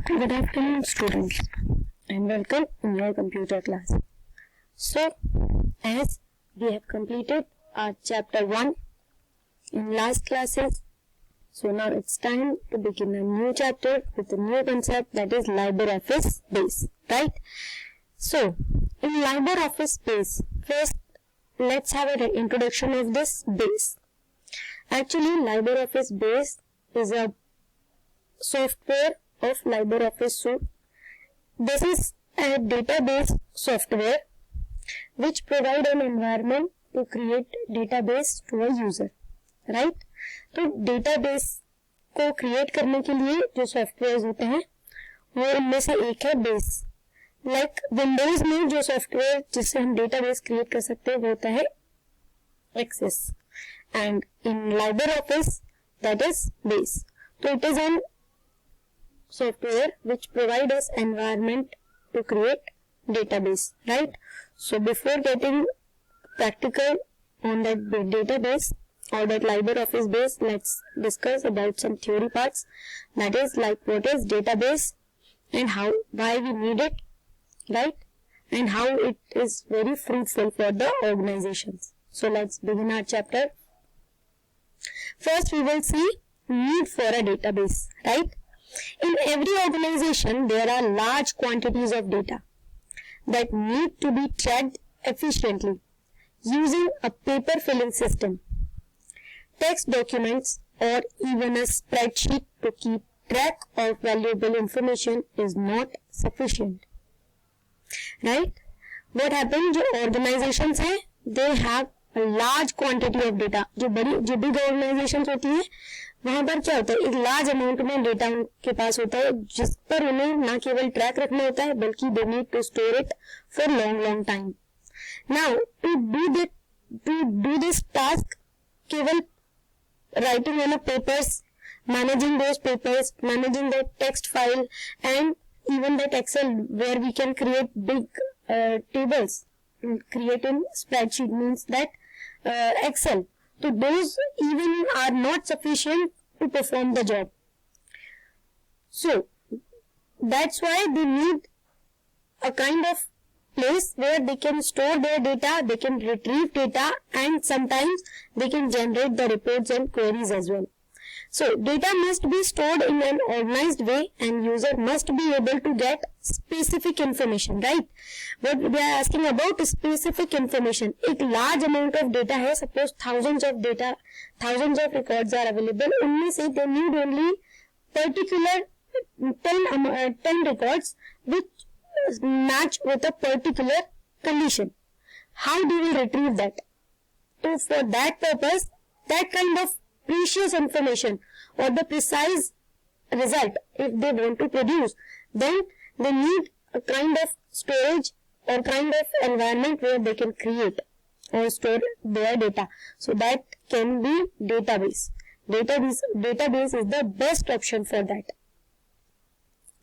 Good afternoon, students, and welcome in your computer class. So, as we have completed our chapter 1 in last classes, so now it's time to begin a new chapter with a new concept, that is LibreOffice base, right? So, in LibreOffice base, first let's have an introduction of this base. Actually, LibreOffice base is a software of LibreOffice suite. This is a database software which provide an environment to create database to a user, right? तो database को create करने के लिए जो software होते हैं वो इनमें से एक है base. Like Windows में जो सॉफ्टवेयर जिससे हम database create कर सकते हैं वो होता है Access, and in LibreOffice that is base. So it is an software which provide us environment to create database, right? So before getting practical on that database or that LibreOffice base, let's discuss about some theory parts. That is like what is database and why we need it, right? And how it is very fruitful for the organizations. So let's begin our chapter. First we will see need for a database, right? In every organization, there are large quantities of data that need to be tracked efficiently using a paper filling system. Text documents or even a spreadsheet to keep track of valuable information is not sufficient. Right? What happens? जो organizations हैं, they have a large quantity of data. जो big organizations होती हैं, वहां पर क्या होता है, एक लार्ज अमाउंट में डेटा उनके पास होता है जिस पर उन्हें न केवल ट्रैक रखना होता है बल्कि they need to store it for long time. Now to do this task, केवल writing on a papers, managing those papers, managing that text file and even that Excel where we can create big tables, create in spreadsheet means that Excel. So those even are not sufficient to perform the job. So that's why they need a kind of place where they can store their data, they can retrieve data, and sometimes they can generate the reports and queries as well. So data must be stored in an organized way and user must be able to get specific information, right? What we are asking about is specific information. एक large amount of data है, suppose thousands of records are available. उनमें से they need only particular 10 records which match with a particular condition. How do we retrieve that? So for that purpose, that kind of precious information or the precise result if they want to produce, then they need a kind of storage or kind of environment where they can create or store their data. So that can be database. Database is the best option for that.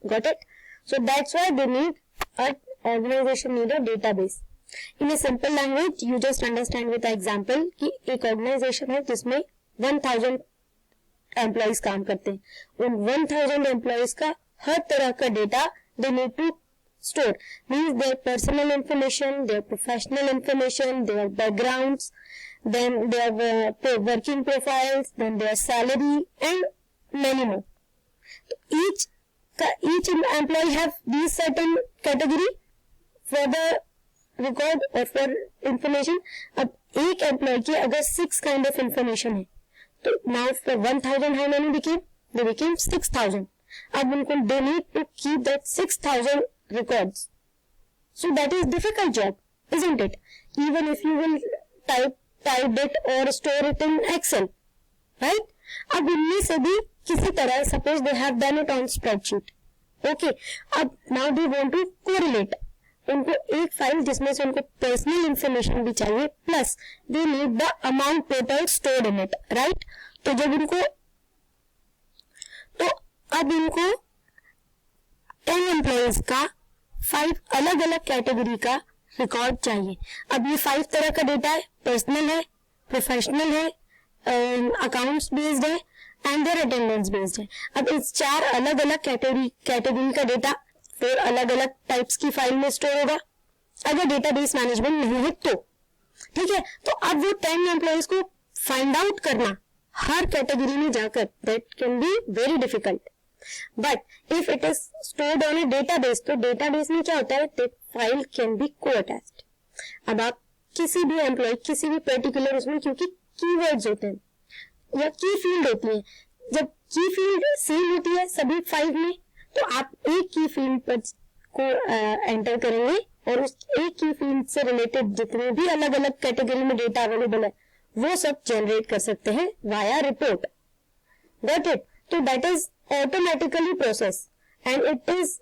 Got it? So that's why they need an organization need a database. In a simple language, you just understand with an example कि एक organization है जिसमें 1000 employees काम करते हैं. उन 1000 employees का हर तरह का data they need to store, means their personal information, their professional information, their backgrounds, then their working profiles, then their salary and many more. each employee have these certain category for the record or for information. अब एक employ की अगर 6 kind of information है तो now for 1000 how many became? They became 6000. अब उनको they need to keep that 6000 records. So that is difficult job, isn't it? Even if you will type it or store it in Excel, right? अब इनमें से भी किसी तरह suppose they have done it on spreadsheet. Okay. अब now they want to correlate. उनको एक file जिसमें से उनको पर्सनल इंफॉर्मेशन भी चाहिए plus they need the amount total stored in it, right? तो जब इनको अब इनको 10 एम्प्लॉइज का 5 अलग अलग कैटेगरी का रिकॉर्ड चाहिए. अब ये 5 तरह का डेटा है, पर्सनल है, प्रोफेशनल है, अकाउंट्स बेस्ड है एंड देयर अटेंडेंस बेस्ड है। अब इस 4 अलग अलग कैटेगरी का डेटा फिर अलग अलग टाइप्स की फाइल में स्टोर होगा अगर डेटाबेस मैनेजमेंट नहीं है तो, ठीक है। तो अब वो 10 एम्प्लॉइज को फाइंड आउट करना हर कैटेगरी में जाकर, that can be very difficult. But if it is stored on A database, तो डेटाबेस में क्या होता है, दैट फाइल कैन बी को अटैच्ड। अब आप किसी भी एम्प्लॉय किसी भी पर्टिकुलर उसमें, क्योंकि कीवर्ड्स होते हैं या की फील्ड होती है, जब की फील्ड सेम होती है सभी 5 में, तो आप एक की फील्ड पर को एंटर करेंगे और उस एक की फील्ड से रिलेटेड जितने भी अलग अलग कैटेगरी में डेटा अवेलेबल है वो सब जनरेट कर सकते हैं वाया रिपोर्ट। Got it? तो that is automatically process and it is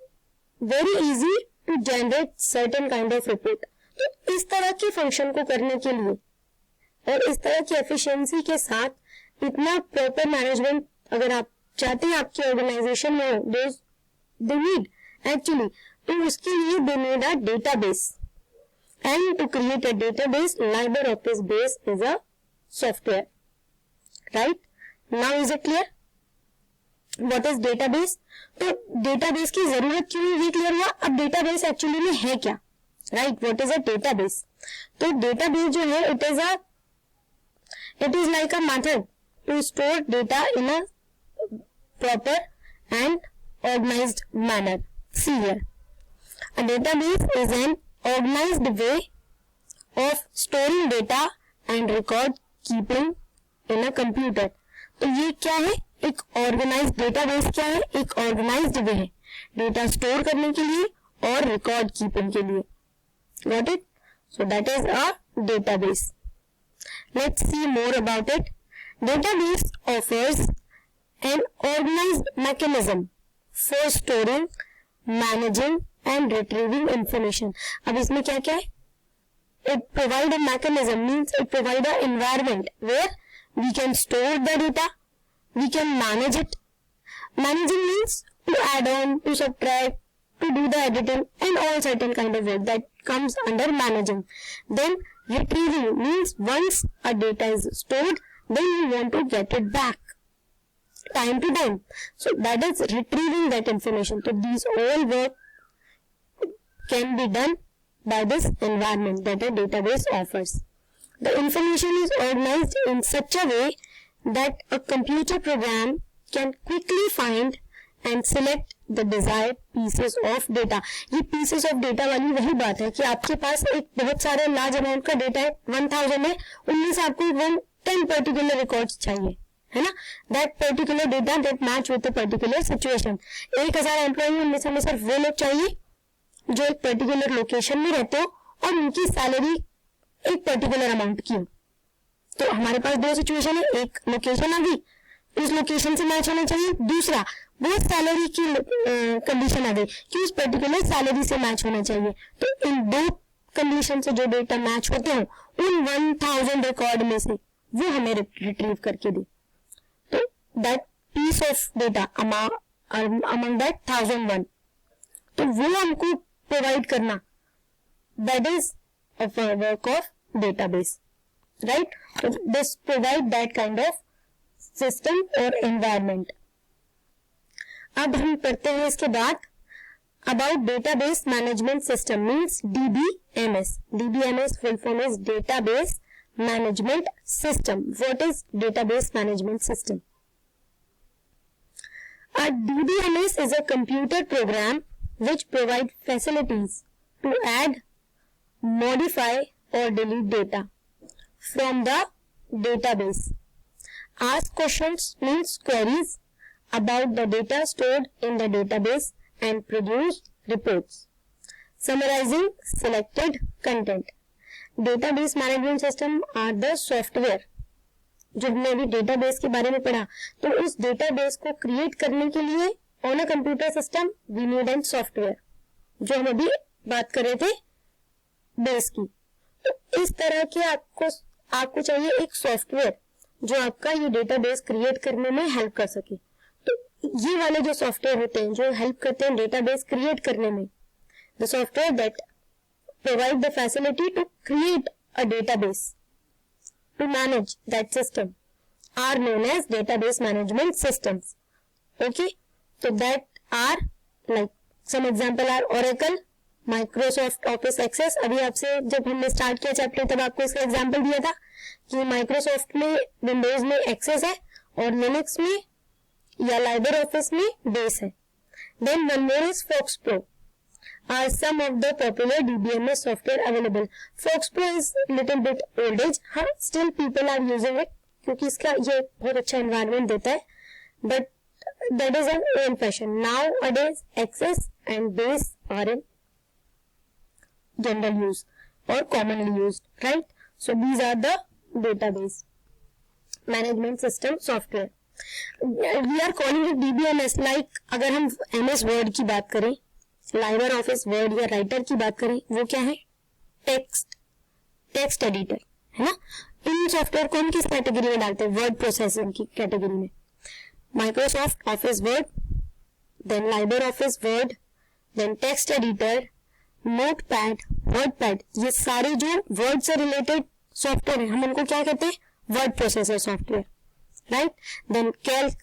very easy to generate certain kind of report. तो इस तरह के फंक्शन को करने के लिए और इस तरह की एफिशिएंसी के साथ इतना प्रॉपर मैनेजमेंट अगर आप चाहते हैं आपके ऑर्गेनाइजेशन में हो, दे नीड एक्चुअली, तो उसके लिए they need a database, and to create a database LibreOffice base is a software, right? Now is it clear? What is database? तो डेटाबेस की जरूरत क्यों है ये क्लियर हुआ। अब डेटाबेस एक्चुअली में है क्या, right? What is a database? तो डेटाबेस जो है it is like a method to store data in a proper and organized manner. See here, a database is an organized way of storing data and record keeping in a computer. तो ये क्या है, एक organised database क्या है, एक organised वे है data store करने के लिए और रिकॉर्ड कीपिंग के लिए। Got it? So that is a database. Let's see more about it. Database offers an organized mechanism for storing, managing and retrieving information. अब इसमें क्या क्या है? It provide a mechanism, means it provide an environment where we can store the data, we can manage it. Managing means to add on, to subtract, to do the editing and all certain kind of work that comes under managing. Then retrieving means once a data is stored, then you want to get it back time to time. So that is retrieving that information. So these all work can be done by this environment that a database offers. The information is organized in such a way that a computer program can quickly find and select the desired pieces of data. ये pieces of data वाली वही बात है कि आपके पास एक बहुत सारे large amount का data है, 1000 है, उनमें से आपको 10 particular records चाहिए, है ना? That particular data that match with the particular situation. 1000 employee उनमें से हमें सिर्फ वो लोग चाहिए जो एक पर्टिकुलर लोकेशन में रहते हो और उनकी सैलरी एक पर्टिकुलर अमाउंट की हो। तो हमारे पास 2 सिचुएशन है, एक लोकेशन आ गई, उस लोकेशन से मैच होना चाहिए, दूसरा वो सैलरी की कंडीशन आ गई कि उस पर्टिकुलर सैलरी से मैच होना चाहिए। तो इन 2 कंडीशन से जो डेटा मैच होते हो उन 1000 रिकॉर्ड में से वो हमें रिट्रीव करके दे। that piece of data among that 1001, तो वो हमको प्रोवाइड करना, that is a work of database, right? So this provide that kind of system or environment. अब हम पढ़ते हैं इसके बाद about database management system means DBMS. DBMS full form is database management system. What is database management system? A DBMS is a computer program which provides facilities to add, modify or delete data from the database. Ask questions means queries about the data stored in the database and produce reports. Summarizing selected content. Database management system are the software. जो हमने अभी database के बारे में पढ़ा, तो उस database को क्रिएट करने के लिए on a computer system we need an software, जो हम अभी बात कर रहे थे बेस की। तो इस तरह के आपको चाहिए एक सॉफ्टवेयर जो आपका ये डेटाबेस क्रिएट करने में हेल्प कर सके। तो ये वाले जो सॉफ्टवेयर होते हैं जो हेल्प करते हैं डेटाबेस क्रिएट करने में, the software that provide the facility to create a database, to manage that system are known as database management systems. Okay, so that are like some example are Oracle, Microsoft Office Access. अभी आपसे जब हमने start किया chapter तब आपको इसका example दिया था कि माइक्रोसॉफ्ट में विंडोज में एक्सेस है और लिनक्स में या लाइबर ऑफिस में बेस है. Then one more is FoxPro are some of the popular DBMS software available. FoxPro is little bit old age, हाँ still people are using it क्योंकि इसका ये बहुत अच्छा environment देता है, but that is an old fashion. Nowadays Access and Base are in general use or commonly used, right? So these are the database management system software. We are calling it DBMS. like अगर हम MS Word की बात करें, Liber Office word या writer की बात करें, वो क्या है? टेक्स्ट एडिटर है ना. इन सॉफ्टवेयर को हम किस कैटेगरी में डालते हैं? वर्ड प्रोसेसिंग की कैटेगरी में. Microsoft Office Word, then Libre Office Word, then text editor, Notepad, WordPad, ये सारे जो वर्ड से रिलेटेड सॉफ्टवेयर है हम उनको क्या कहते हैं? Word processor software, right. Then Calc,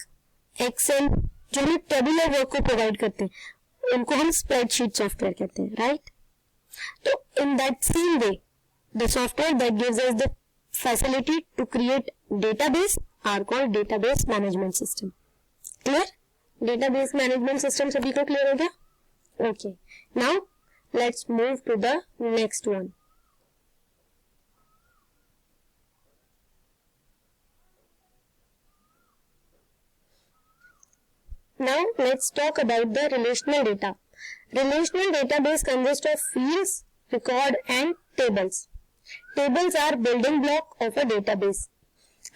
Excel, जो हमें टेबुलर वर्क को प्रोवाइड करते हैं उनको हम स्प्रेडशीट सॉफ्टवेयर कहते हैं, राइट. तो in that same way the software that gives us the facility to create database are called database management system. Clear? Database management system सभी को क्लियर हो गया? Okay, now let's move to the next one. Now let's talk about the relational data. Relational database consists of fields, record and tables. Tables are building block of a database.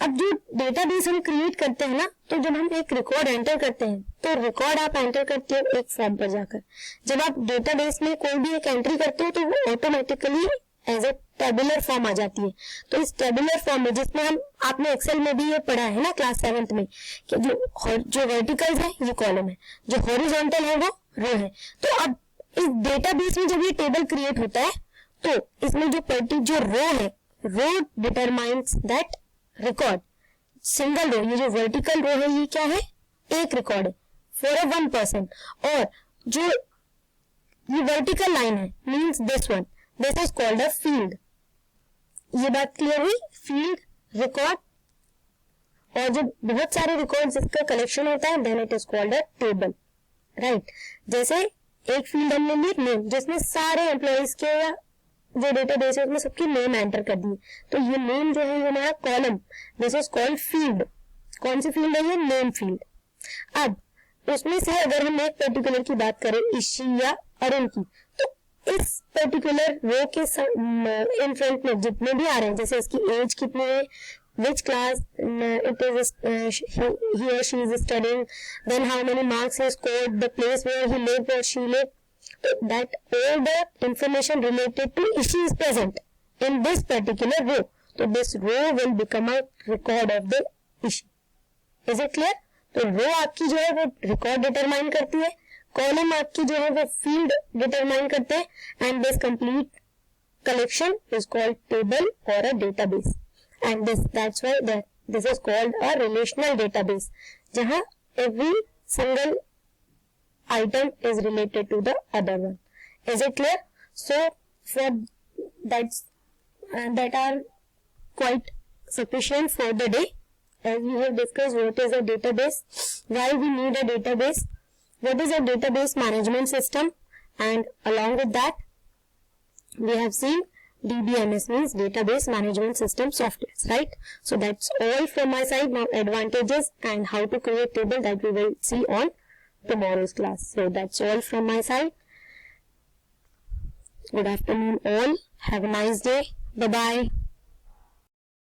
अब जो database हम create करते हैं ना, तो जब हम एक रिकॉर्ड एंटर करते हैं तो रिकॉर्ड आप एंटर करते हो एक फॉर्म पर जाकर. जब आप डेटाबेस में कोई भी एक एंट्री करते हो तो वो automatically as a tabular form आ जाती है. तो इस टेबुलर फॉर्म में जिसमें हम आपने एक्सेल में भी ये पढ़ा है ना क्लास 7th में कि जो वर्टिकल्स है ये कॉलम है, जो हॉरिजॉन्टल है वो रो है. तो अब इस डेटाबेस में जब ये टेबल क्रिएट होता है तो इसमें जो रो है, row determines that record. Single row, ये जो वर्टिकल रो है ये क्या है? एक रिकॉर्ड है फॉर अ 1 पर्सन. और जो ये वर्टिकल लाइन है means this one, this is called a field. ये बात क्लियर हुई? फील्ड, रिकॉर्ड, और जब बहुत सारे रिकॉर्ड्स इसका कलेक्शन होता है then it is called a table, right. जैसे एक फील्ड हमने ली नेम, जिसमें सारे एम्प्लॉइज के या जो डेटाबेस है उसमें सबकी नेम एंटर कर दिए, तो ये नेम जो है ये हमारा column, this is called field. कौन सी फील्ड है ये? Name field. अब उसमें से अगर हम एक पर्टिकुलर की बात करें, ईशी या अरुण की, तो इस पर्टिकुलर रो के इन फ्रंट में जितने भी आ रहे हैं, जैसे इसकी एज कितनी है, which class it is he or she is studying, then how many marks he scored, the place where he lived or she lived, that all the information related to issue is present in this particular row. So this row will become a record of the issue. Is it clear? तो रो आपकी जो है वो record determine करती है, column आपकी जो है वो फील्ड डिटरमाइन करते हैं, and this complete collection is called table और a database. And that's why this is called a relational database, जहाँ every single item is related to the other one. Is it clear? So for that are quite sufficient for the day, as we have discussed what is a database, why we need a database, what is a database management system, and along with that we have seen DBMS means database management system software, right? So that's all from my side. Now advantages and how to create table that we will see on tomorrow's class. So that's all from my side. Good afternoon all. Have a nice day. Bye bye.